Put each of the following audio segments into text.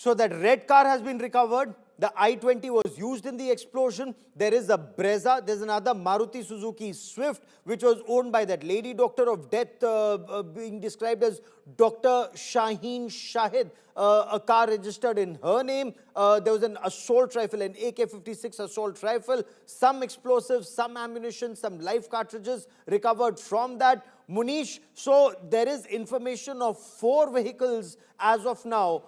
So that red car has been recovered. The I-20 was used in the explosion. There is a Brezza. There's another Maruti Suzuki Swift, which was owned by that lady doctor of death, being described as Dr. Shaheen Shahid, a car registered in her name. There was an assault rifle, an AK-56 assault rifle, some explosives, some ammunition, some live cartridges recovered from that. Munish, so there is information of 4 vehicles as of now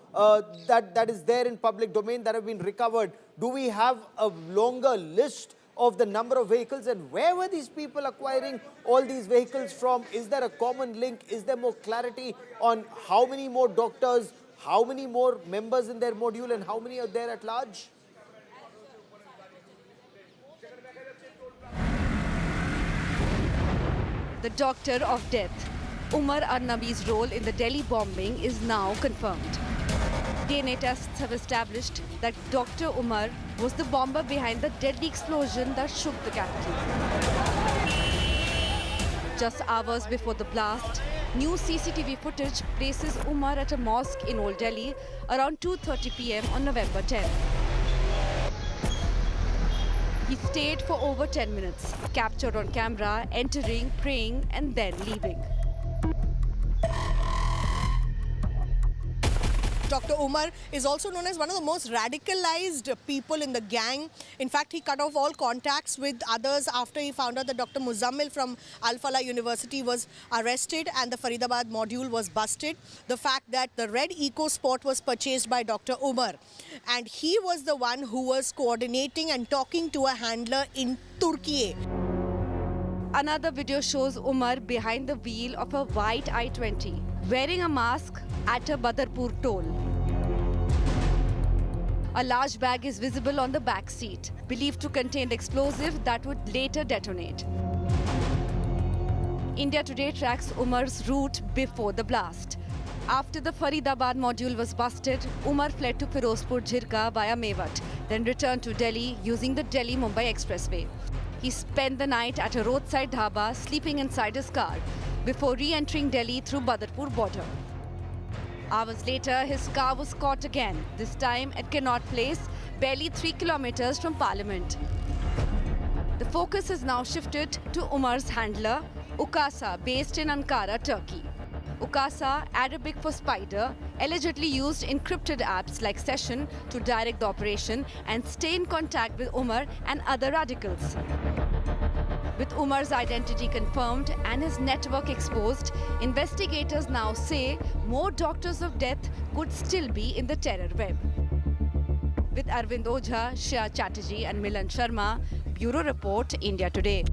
that is there in public domain that have been recovered. Do we have a longer list of the number of vehicles, and where were these people acquiring all these vehicles from? Is there a common link? Is there more clarity on how many more doctors, how many more members in their module, and how many are there at large? The doctor of death, Umar Arnabi's role in the Delhi bombing is now confirmed. DNA tests have established that Dr. Umar was the bomber behind the deadly explosion that shook the capital. Just hours before the blast, new CCTV footage places Umar at a mosque in Old Delhi around 2:30 p.m. on November 10th. He stayed for over 10 minutes, captured on camera, entering, praying, and then leaving. Dr. Umar is also known as one of the most radicalized people in the gang. In fact, he cut off all contacts with others after he found out that Dr. Muzammil from Al Falah University was arrested and the Faridabad module was busted. The fact that the red EcoSport was purchased by Dr. Umar, and he was the one who was coordinating and talking to a handler in Turkey. Another video shows Umar behind the wheel of a white I-20, wearing a mask at a Badarpur toll. A large bag is visible on the back seat, believed to contain the explosive that would later detonate. India Today tracks Umar's route before the blast. After the Faridabad module was busted, Umar fled to Firozpur Jhirka via Mewat, then returned to Delhi using the Delhi-Mumbai Expressway. He spent the night at a roadside dhaba, sleeping inside his car, before re-entering Delhi through Badarpur border. Hours later, his car was caught again, this time at Connaught Place, barely 3 kilometers from Parliament. The focus has now shifted to Umar's handler, Ukasa, based in Ankara, Turkey. Ukasa, Arabic for spider, allegedly used encrypted apps like Session to direct the operation and stay in contact with Umar and other radicals. With Umar's identity confirmed and his network exposed, investigators now say more doctors of death could still be in the terror web. With Arvind Ojha, Shreya Chatterjee and Milan Sharma, Bureau Report, India Today.